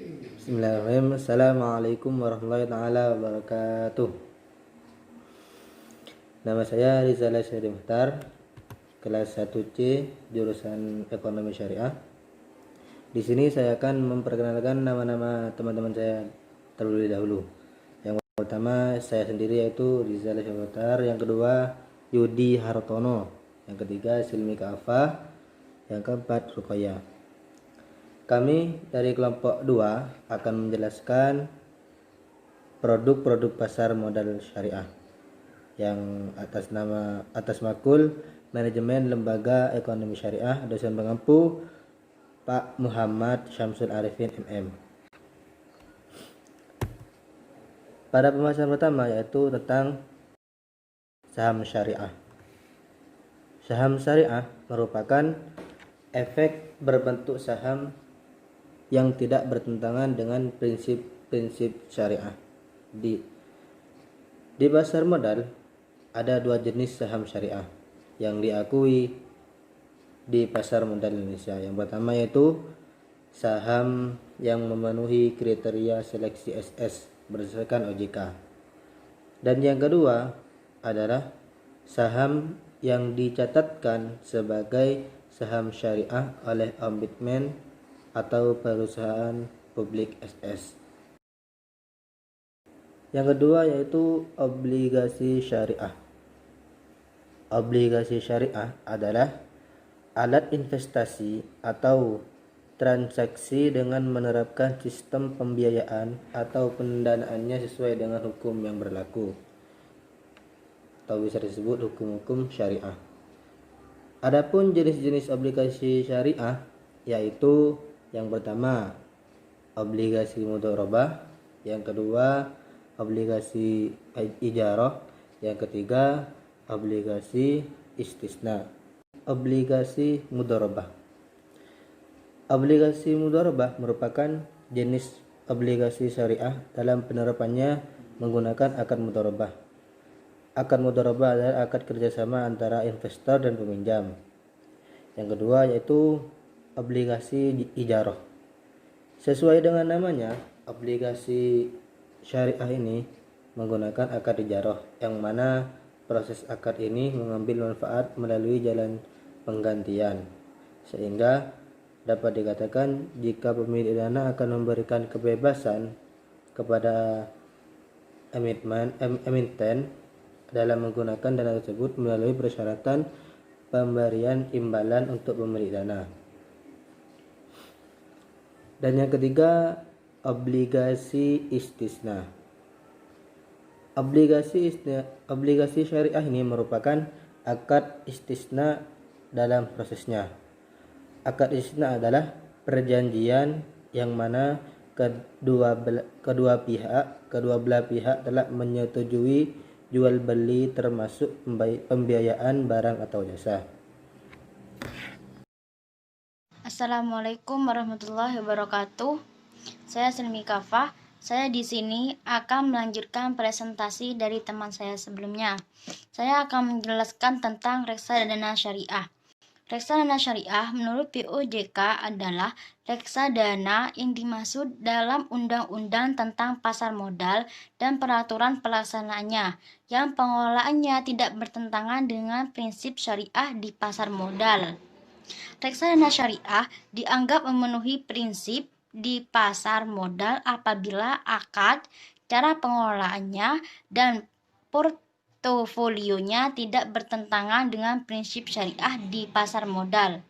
Bismillahirrahmanirrahim. Assalamualaikum warahmatullahi taala wabarakatuh. Nama saya Rizal Syari Muhtar, kelas 1C, jurusan Ekonomi Syariah. Di sini saya akan memperkenalkan nama-nama teman-teman saya terlebih dahulu. Yang pertama saya sendiri yaitu Rizal Syari Muhtar, yang kedua Yudi Hartono, yang ketiga Silmi Ka'afah, yang keempat Rukaya. Kami dari kelompok 2 akan menjelaskan produk-produk pasar modal syariah yang atas makul Manajemen Lembaga Ekonomi Syariah, dosen pengampu Pak Muhammad Syamsul Arifin MM. Pada pembahasan pertama yaitu tentang saham syariah. Saham syariah merupakan efek berbentuk saham yang tidak bertentangan dengan prinsip-prinsip syariah. Di pasar modal ada 2 jenis saham syariah yang diakui di pasar modal Indonesia. Yang pertama yaitu saham yang memenuhi kriteria seleksi SS berdasarkan OJK. Dan yang kedua adalah saham yang dicatatkan sebagai saham syariah oleh Ombudsman atau perusahaan publik SS. Yang kedua yaitu obligasi syariah. Obligasi syariah adalah alat investasi atau transaksi dengan menerapkan sistem pembiayaan atau pendanaannya sesuai dengan hukum yang berlaku, atau bisa disebut hukum-hukum syariah. Adapun jenis-jenis obligasi syariah yaitu yang pertama obligasi mudharabah, yang kedua obligasi ijarah, yang ketiga obligasi istisna. Obligasi mudharabah. Obligasi mudharabah merupakan jenis obligasi syariah dalam penerapannya menggunakan akad mudharabah. Akad mudharabah adalah akad kerjasama antara investor dan peminjam. Yang kedua yaitu obligasi ijarah. Sesuai dengan namanya, obligasi syariah ini menggunakan akad ijarah, yang mana proses akad ini mengambil manfaat melalui jalan penggantian, sehingga dapat dikatakan jika pemilik dana akan memberikan kebebasan kepada emiten dalam menggunakan dana tersebut melalui persyaratan pemberian imbalan untuk pemilik dana. Dan yang ketiga obligasi istisna. Obligasi syariah ini merupakan akad istisna dalam prosesnya. Akad istisna adalah perjanjian yang mana kedua belah pihak telah menyetujui jual beli termasuk pembiayaan barang atau jasa. Assalamualaikum warahmatullahi wabarakatuh. Saya Silmi Ka'afah. Saya di sini akan melanjutkan presentasi dari teman saya sebelumnya. Saya akan menjelaskan tentang reksadana syariah. Reksadana syariah menurut POJK adalah reksadana yang dimaksud dalam undang-undang tentang pasar modal dan peraturan pelaksanaannya, yang pengelolaannya tidak bertentangan dengan prinsip syariah di pasar modal. Reksadana syariah dianggap memenuhi prinsip di pasar modal apabila akad, cara pengelolaannya, dan portofolionya tidak bertentangan dengan prinsip syariah di pasar modal.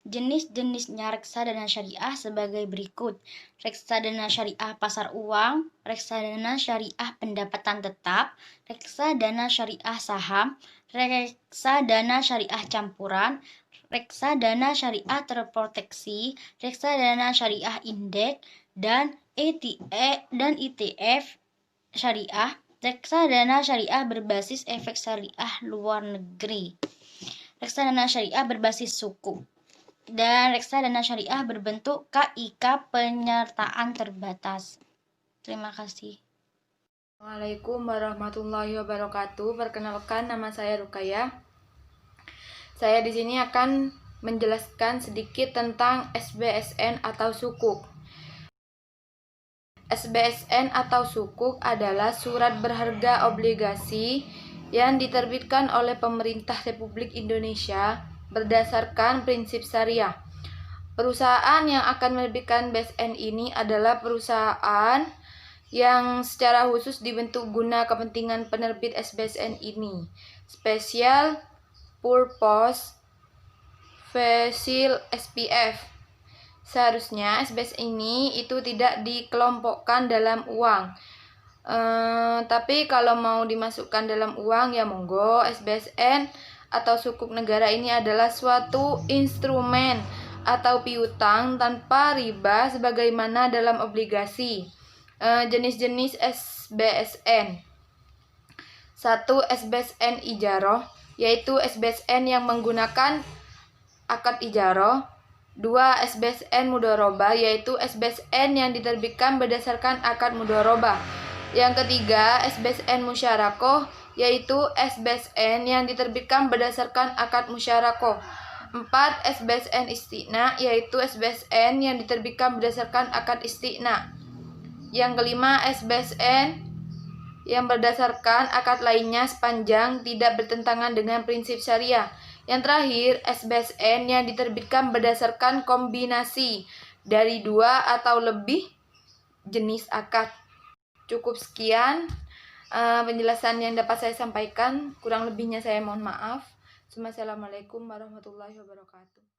Jenis-jenisnya reksadana syariah sebagai berikut: reksadana syariah pasar uang, reksadana syariah pendapatan tetap, reksadana syariah saham, reksadana syariah campuran, reksadana syariah terproteksi, reksadana syariah indeks, dan ETF syariah, reksadana syariah berbasis efek syariah luar negeri, reksadana syariah berbasis suku, dan reksadana syariah berbentuk KIK penyertaan terbatas. Terima kasih. Assalamualaikum warahmatullahi wabarakatuh. Perkenalkan, nama saya Rukaya. Saya di sini akan menjelaskan sedikit tentang SBSN atau sukuk. SBSN atau sukuk adalah surat berharga obligasi yang diterbitkan oleh pemerintah Republik Indonesia berdasarkan prinsip syariah. Perusahaan yang akan menerbitkan BSN ini adalah perusahaan yang secara khusus dibentuk guna kepentingan penerbit SBSN ini. Special Purpose Vehicle SPV. Seharusnya SBS ini itu tidak dikelompokkan dalam uang. Tapi kalau mau dimasukkan dalam uang ya monggo. SBSN atau sukuk negara ini adalah suatu instrumen atau piutang tanpa riba sebagaimana dalam obligasi. Jenis-jenis SBSN. 1. SBSN ijaroh, yaitu SBSN yang menggunakan akad ijaroh. 2. SBSN mudharabah, yaitu SBSN yang diterbitkan berdasarkan akad mudharabah. Yang ketiga, SBSN musyarakoh, yaitu SBSN yang diterbitkan berdasarkan akad musyarakoh. 4. SBSN istiqna, yaitu SBSN yang diterbitkan berdasarkan akad istiqna. Yang kelima, SBSN yang berdasarkan akad lainnya sepanjang tidak bertentangan dengan prinsip syariah. Yang terakhir, SBSN yang diterbitkan berdasarkan kombinasi dari 2 atau lebih jenis akad. Cukup sekian penjelasan yang dapat saya sampaikan. Kurang lebihnya saya mohon maaf. Assalamualaikum warahmatullahi wabarakatuh.